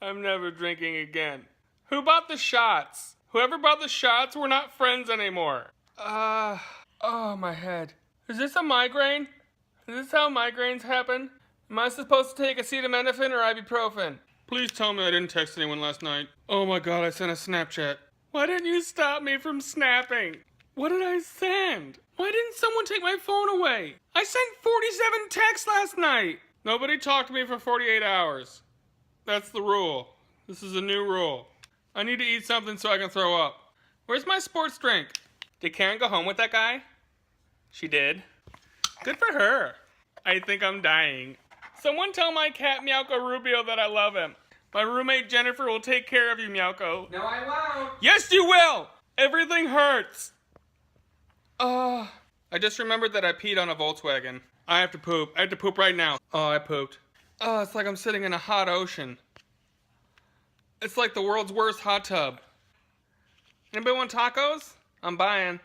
I'm never drinking again. Who bought the shots? Whoever bought the shots, we're not friends anymore. Oh, my head. Is this a migraine? Is this how migraines happen? Am I supposed to take acetaminophen or ibuprofen? Please tell me I didn't text anyone last night. Oh my god, I sent a Snapchat. Why didn't you stop me from snapping? What did I send? Why didn't someone take my phone away? I sent 47 texts last night. Nobody talked to me for 48 hours. That's the rule. This is a new rule. I need to eat something so I can throw up. Where's my sports drink? Did Karen go home with that guy? She did. Good for her. I think I'm dying. Someone tell my cat Meowko Rubio that I love him. My roommate Jennifer will take care of you, Meowko. No, I won't. Yes, you will! Everything hurts. I just remembered that I peed on a Volkswagen. I have to poop. I have to poop right now. Oh, I pooped. Oh, it's like I'm sitting in a hot ocean. It's like the world's worst hot tub. Anybody want tacos? I'm buying.